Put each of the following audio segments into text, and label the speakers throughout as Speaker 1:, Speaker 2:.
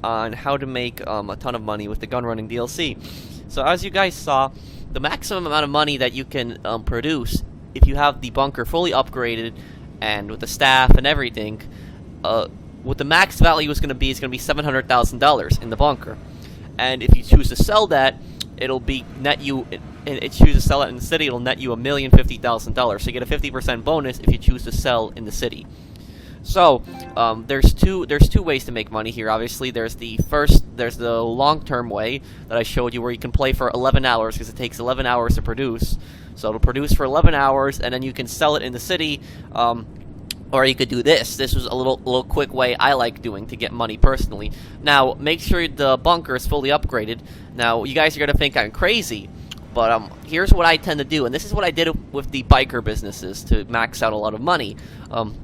Speaker 1: on how to make a ton of money with the Gunrunning DLC. So as you guys saw, the maximum amount of money that you can produce if you have the bunker fully upgraded and with the staff and everything, what the max value is going to be $700,000 in the bunker. And if you choose to sell that, it'll be net you. It chooses to sell it in the city. It'll net you $1,050,000. So you get a 50% bonus if you choose to sell in the city. So there's two ways to make money here. Obviously, there's the long-term way that I showed you, where you can play for 11 hours because it takes 11 hours to produce. So it'll produce for 11 hours, and then you can sell it in the city. Or you could do this. This was a little quick way I like doing to get money personally. Now, make sure the bunker is fully upgraded. Now, you guys are gonna think I'm crazy, but here's what I tend to do, and this is what I did with the biker businesses to max out a lot of money.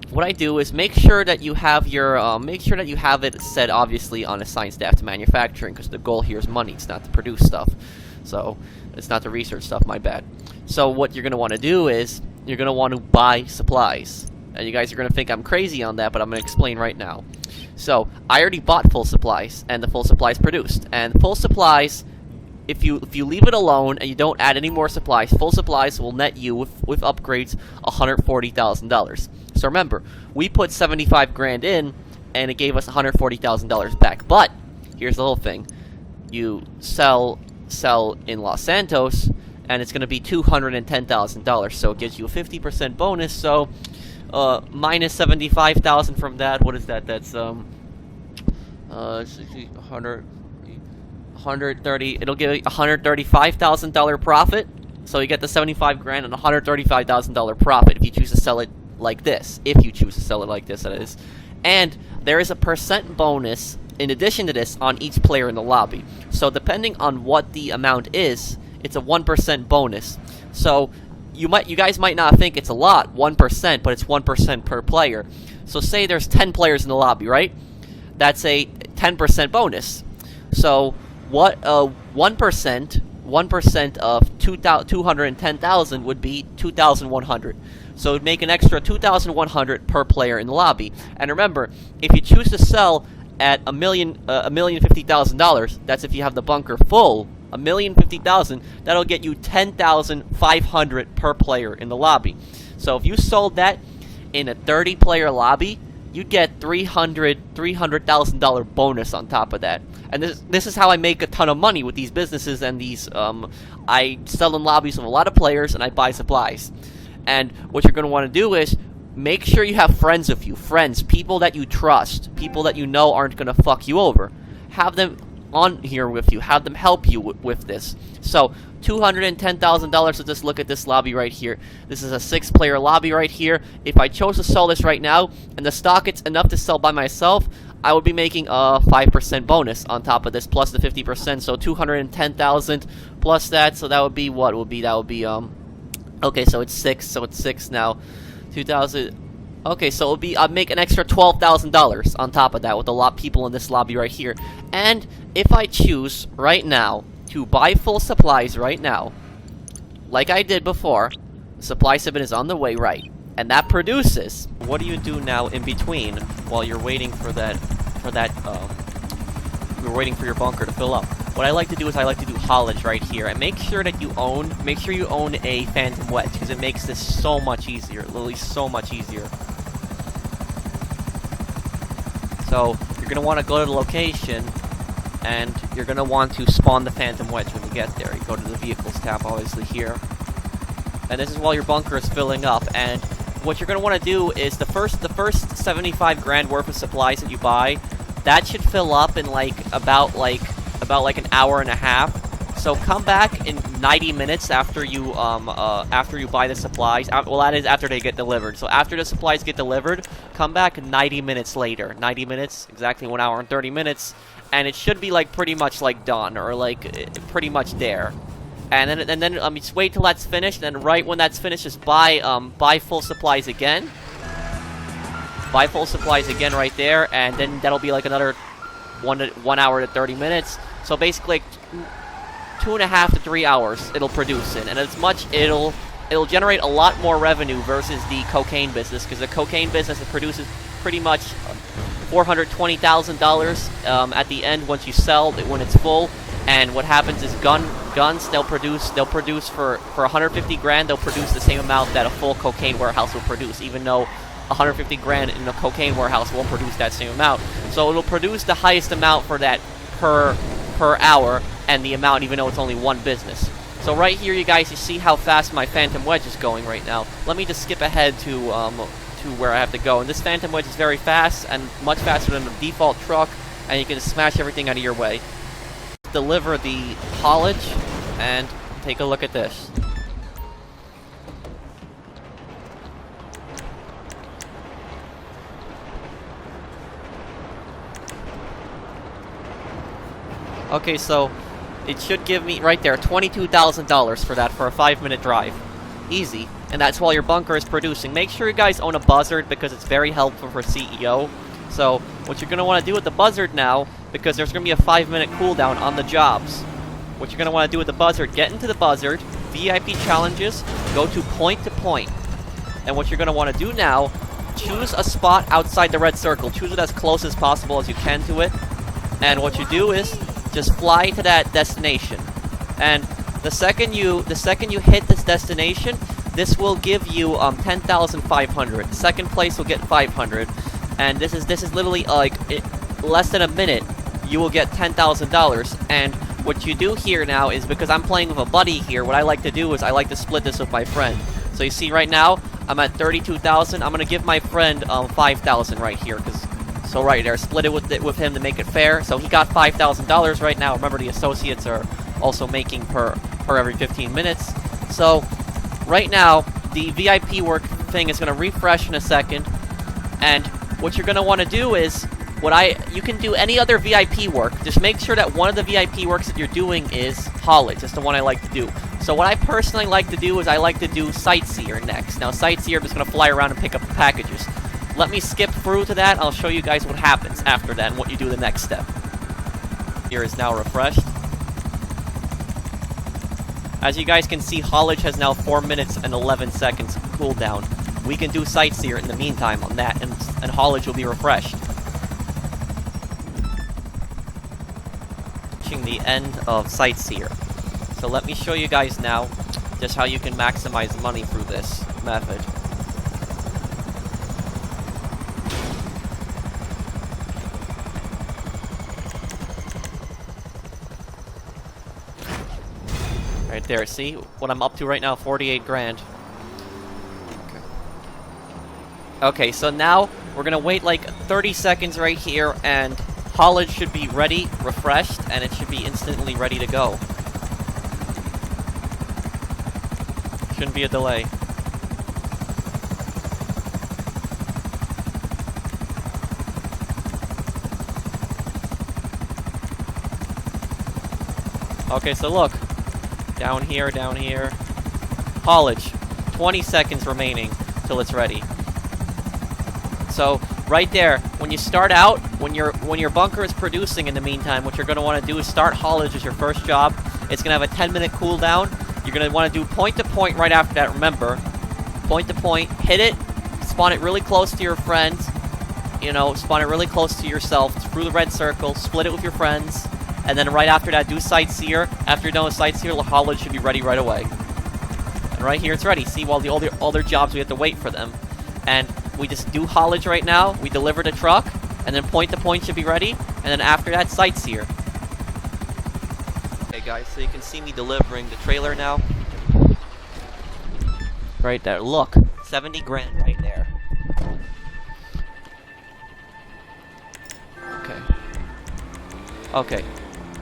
Speaker 1: What I do is make sure that you have it set obviously on assigned staff to manufacturing, because the goal here is money. It's not to produce stuff. So it's not to research stuff. My bad. So what you're gonna want to do is you're gonna want to buy supplies. And you guys are going to think I'm crazy on that, but I'm going to explain right now. So, I already bought full supplies, and the full supplies produced. And full supplies, if you leave it alone and you don't add any more supplies, full supplies will net you, with upgrades, $140,000. So remember, we put 75 grand in, and it gave us $140,000 back. But, here's the whole thing. You sell in Los Santos, and it's going to be $210,000. So it gives you a 50% bonus, so minus 75,000 from that. What is that? That's 130. It'll give you $135,000 profit. So you get the 75 grand and $135,000 profit if you choose to sell it like this. If you choose to sell it like this, that is. And there is a percent bonus in addition to this on each player in the lobby. So depending on what the amount is, it's a 1% bonus. So you guys might not think it's a lot, 1%, but it's 1% per player. So say there's 10 players in the lobby, right? That's a 10% bonus. So what 1% of 210,000 would be 2,100. So it would make an extra 2,100 per player in the lobby. And remember, if you choose to sell at $1,050,000, that's if you have the bunker full. $1,050,000, that'll get you 10,500 per player in the lobby. So if you sold that in a 30-player lobby, you'd get $300,000 bonus on top of that. And this is how I make a ton of money with these businesses and these. I sell in lobbies with a lot of players, and I buy supplies. And what you're going to want to do is make sure you have friends with you, people that you trust, people that you know aren't going to fuck you over. Have them on here with you, have them help you with this. So $210,000. Let's just look at this lobby right here. This is a 6-player lobby right here. If I chose to sell this right now and the stock it's enough to sell by myself, I would be making a 5% bonus on top of this, plus the 50%. So 210,000 plus that. So that would be what would be okay, so it's 6. So it's 6 now. 2,000. Okay, so I'd make an extra $12,000 on top of that with a lot of people in this lobby right here. And if I choose right now to buy full supplies right now, like I did before, supply shipment is on the way, right? And that produces. What do you do now in between while you're waiting for you're waiting for your bunker to fill up? What I like to do is I like to do haulage right here, and make sure you own a phantom wedge, because it makes this so much easier, literally so much easier. So you're gonna want to go to the location, and you're gonna want to spawn the phantom wedge when you get there. You go to the vehicles tab, obviously here, and this is while your bunker is filling up. And what you're gonna want to do is the first 75 grand worth of supplies that you buy, that should fill up in about an hour and a half. So come back in 90 minutes after you buy the supplies. Well, that is after they get delivered. So after the supplies get delivered, come back 90 minutes later. 90 minutes, exactly 1 hour and 30 minutes, and it should be pretty much done, or pretty much there. And then just wait till that's finished. And then right when that's finished, just buy full supplies again. Buy full supplies again right there, and then that'll be another 1 hour to 30 minutes. So basically 2.5 to 3 hours it'll produce in, and it'll generate a lot more revenue versus the cocaine business, because the cocaine business produces pretty much $420,000 at the end once you sell it when it's full. And what happens is guns they'll produce for 150 grand. They'll produce the same amount that a full cocaine warehouse will produce, even though 150 grand in a cocaine warehouse won't produce that same amount. So it'll produce the highest amount for that per hour, and the amount even though it's only one business. So right here, you guys, you see how fast my Phantom Wedge is going right now. Let me just skip ahead to where I have to go. And this Phantom Wedge is very fast and much faster than the default truck, and you can just smash everything out of your way. Deliver the haulage, and take a look at this. Okay, so it should give me right there $22,000 for that for a 5-minute drive. Easy. And that's while your bunker is producing. Make sure you guys own a buzzard because it's very helpful for CEO. So what you're going to want to do with the buzzard now, because there's going to be a 5-minute cooldown on the jobs. What you're going to want to do with the buzzard, get into the buzzard, VIP challenges, go to point. And what you're going to want to do now, choose a spot outside the red circle. Choose it as close as possible as you can to it. And what you do is just fly to that destination. And the second you hit this destination, this will give you 10,500. Second place will get 500. And this is literally like less than a minute. You will get $10,000. And what you do here now is, because I'm playing with a buddy here, what I like to do is I like to split this with my friend. So you see right now I'm at 32,000. I'm gonna give my friend 5,000 right here, so right there, split it with him to make it fair. So he got $5,000 right now. Remember, the associates are also making per every 15 minutes. So right now the VIP work thing is gonna refresh in a second, and what you're gonna want to do is you can do any other VIP work. Just make sure that one of the VIP works that you're doing is haulage. That's the one I like to do. So what I personally like to do is I like to do Sightseer next. Now Sightseer, I'm just gonna fly around and pick up the packages. Let me skip through to that. I'll show you guys what happens after that and what you do the next step. Here is now refreshed. As you guys can see, haulage has now 4 minutes and 11 seconds cooldown. We can do Sightseer in the meantime on that, and haulage will be refreshed. Reaching the end of Sightseer. So let me show you guys now just how you can maximize money through this method. Right there, see what I'm up to right now, 48 grand. Okay, so now we're gonna wait like 30 seconds right here, and haulage should be ready, refreshed, and it should be instantly ready to go. Shouldn't be a delay. Okay, so look. Down here. Haulage. 20 seconds remaining till it's ready. So, right there, when you start out, when your bunker is producing in the meantime, what you're going to want to do is start haulage as your first job. It's going to have a 10-minute cooldown. You're going to want to do point to point right after that, remember. Point to point, hit it, spawn it really close to your friends. You know, spawn it really close to yourself, through the red circle, split it with your friends. And then right after that, do Sightseer. After you're done with Sightseer, haulage should be ready right away. And right here, it's ready. See, while all their jobs, we have to wait for them. And we just do haulage right now. We deliver the truck, and then point to point should be ready. And then after that, Sightseer. Okay, guys, so you can see me delivering the trailer now. Right there. Look, 70 grand right there. Okay.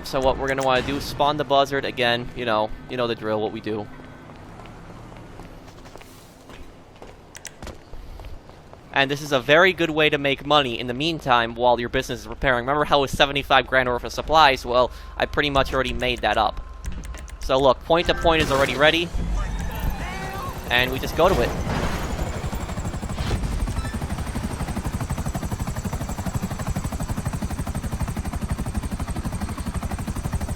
Speaker 1: So what we're going to want to do is spawn the buzzard again. You know the drill, what we do. And this is a very good way to make money in the meantime while your business is repairing. Remember how it was 75 grand worth of supplies? Well, I pretty much already made that up. So look, point to point is already ready. And we just go to it.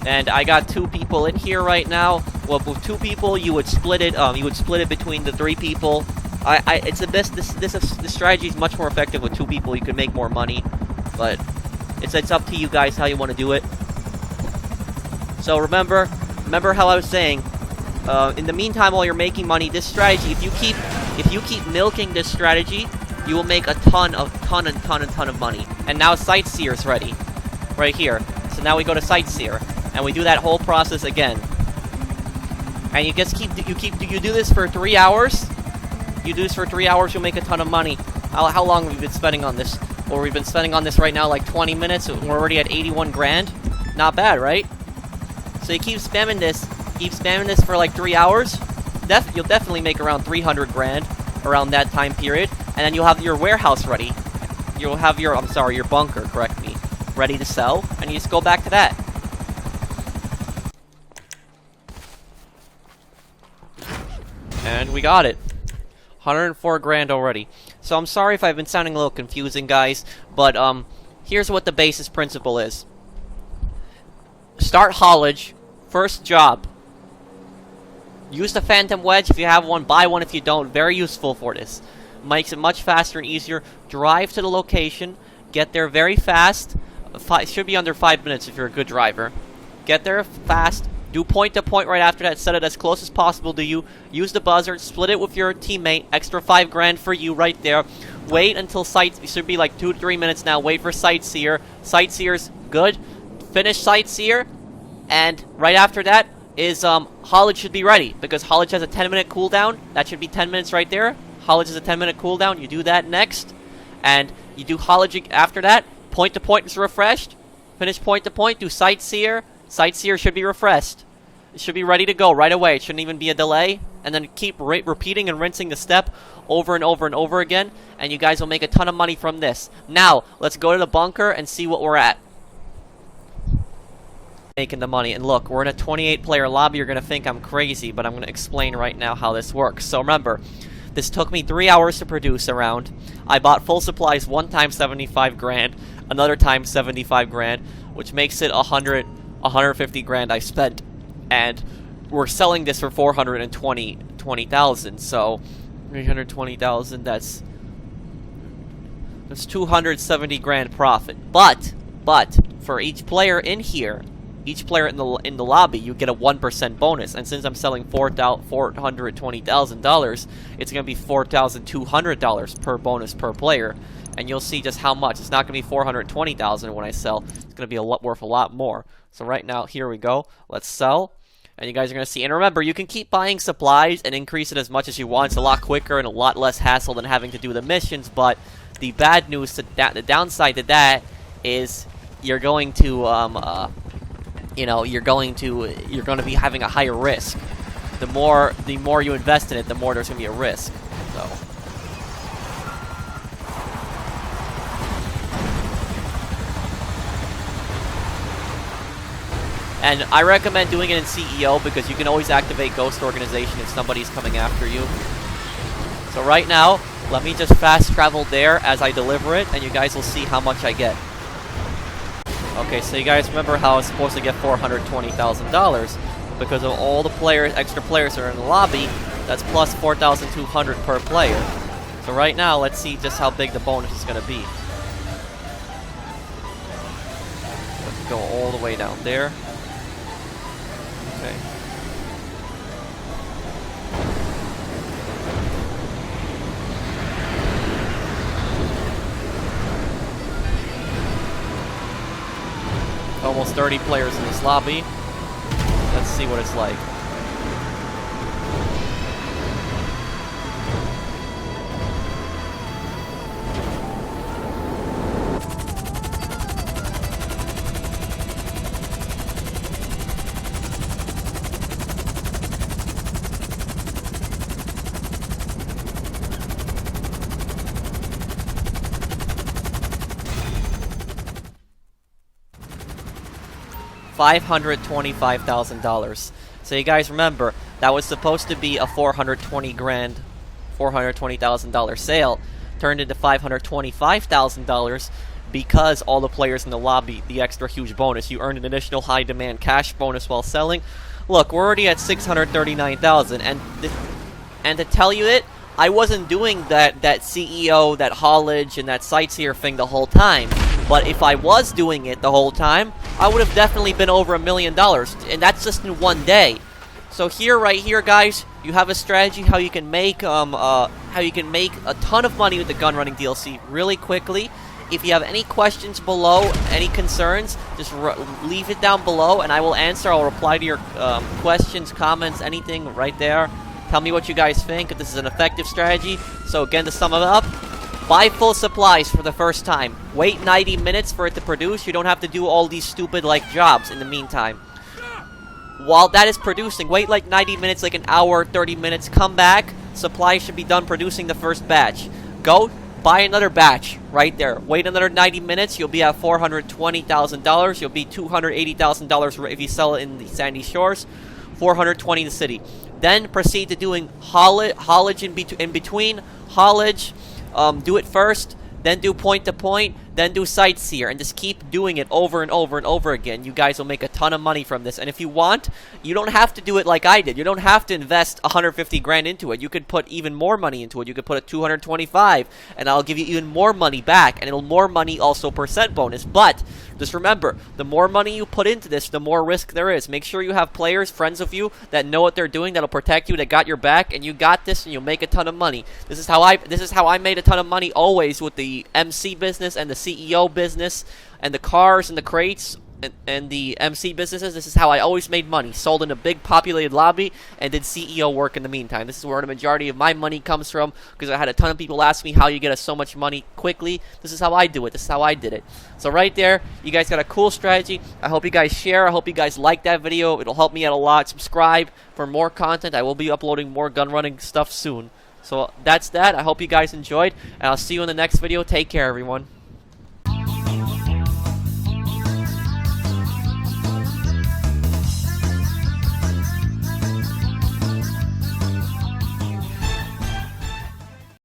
Speaker 1: And I got 2 people in here right now. Well, with 2 people, you would split it. You would split it between the 3 people. It's the best. This strategy is much more effective with 2 people. You can make more money. but it's up to you guys how you want to do it. So remember how I was saying, in the meantime, while you're making money, this strategy, if you keep milking this strategy, you will make a ton of money. And now Sightseer's ready, right here. So now we go to Sightseer, and we do that whole process again. And you just you do this for 3 hours. You do this for 3 hours, you'll make a ton of money. How long have we been spending on this? Well, we've been spending on this right now like 20 minutes. We're already at 81 grand. Not bad, right? So you keep spamming this for like 3 hours. You'll definitely make around 300 grand around that time period. And then you'll have your warehouse ready. You'll have your, your bunker, correct me, ready to sell. And you just go back to that. And we got it. 104 grand already. So I'm sorry if I've been sounding a little confusing, guys, but here's what the basis principle is. Start haulage, first job. Use the phantom wedge if you have one, buy one if you don't. Very useful for this. Makes it much faster and easier. Drive to the location, get there very fast. Should be under 5 minutes if you're a good driver. Get there fast. Do point to point right after that. Set it as close as possible to you. Use the buzzer. Split it with your teammate. Extra 5 grand for you right there. Wait until it should be like 2 to 3 minutes now. Wait for Sightseer. Sightseer's good. Finish Sightseer. And right after that is Haulage should be ready. Because Haulage has a 10-minute cooldown. That should be 10 minutes right there. Haulage is a 10-minute cooldown. You do that next. And you do Haulage after that. Point to point is refreshed. Finish point to point. Do Sightseer. Sightseer should be refreshed. It should be ready to go right away. It shouldn't even be a delay. And then keep repeating and rinsing the step over and over and over again. And you guys will make a ton of money from this. Now, let's go to the bunker and see what we're at. Making the money. And look, we're in a 28-player lobby. You're going to think I'm crazy, but I'm going to explain right now how this works. So remember, this took me 3 hours to produce around. I bought full supplies one time 75 grand. Another time 75 grand. Which makes it 150 grand I spent, and we're selling this for 420,000. So 320,000. That's 270 grand profit. But for each player in here, each player in the lobby, you get a 1% bonus. And since I'm selling $420,000, it's gonna be $4,200 per bonus per player. And you'll see just how much. It's not going to be 420,000 when I sell. It's going to be worth a lot more. So right now, here we go. Let's sell. And you guys are going to see. And remember, you can keep buying supplies and increase it as much as you want. It's a lot quicker and a lot less hassle than having to do the missions. But the bad news, the downside to that is you're going to, you're going to be having a higher risk. The more you invest in it, the more there's going to be a risk. So. And I recommend doing it in CEO because you can always activate Ghost Organization if somebody's coming after you. So right now, let me just fast travel there as I deliver it, and you guys will see how much I get. Okay, so you guys remember how I was supposed to get $420,000 because of all the extra players that are in the lobby. That's plus 4,200 per player. So right now, let's see just how big the bonus is going to be. Let's go all the way down there. Okay. Almost 30 players in this lobby. Let's see what it's like. $525,000. So you guys remember, that was supposed to be a $420,000 sale, turned into $525,000 because all the players in the lobby, the extra huge bonus. You earned an additional high demand cash bonus while selling. Look, we're already at $639,000, and to tell you it, I wasn't doing that CEO, that haulage, and that Sightseer thing the whole time. But if I was doing it the whole time, I would have definitely been over $1 million, and that's just in one day. So here, right here, guys, you have a strategy how you can make a ton of money with the Gunrunning DLC really quickly. If you have any questions below, any concerns, just leave it down below, and I will answer. I'll reply to your questions, comments, anything right there. Tell me what you guys think, if this is an effective strategy. So again, to sum it up, buy full supplies for the first time. Wait 90 minutes for it to produce. You don't have to do all these stupid, like, jobs in the meantime. While that is producing, wait like 90 minutes, like an hour, 30 minutes, come back. Supplies should be done producing the first batch. Go buy another batch right there. Wait another 90 minutes. You'll be at $420,000. You'll be $280,000 if you sell it in the Sandy Shores. $420 in the city. Then proceed to doing haulage in between. Haulage, do it first. Then do point to point. Then do Sightseer, and just keep doing it over and over and over again. You guys will make a ton of money from this. And if you want, you don't have to do it like I did. You don't have to invest 150 grand into it. You could put even more money into it. You could put a 225, and I'll give you even more money back, and it'll more money also percent bonus. But just remember, the more money you put into this, the more risk there is. Make sure you have players, friends of you, that know what they're doing, that'll protect you, that got your back, and you got this, and you'll make a ton of money. This is how I made a ton of money always with the MC business and the CEO business and the cars and the crates and the MC businesses. This is how I always made money. Sold in a big populated lobby and did CEO work in the meantime. This is where the majority of my money comes from, because I had a ton of people ask me how you get us so much money quickly. This is how I do it. This is how I did it. So right there, you guys got a cool strategy. I hope you guys share. I hope you guys like that video. It'll help me out a lot. Subscribe for more content. I will be uploading more gun running stuff soon. So that's that. I hope you guys enjoyed, and I'll see you in the next video. Take care, everyone.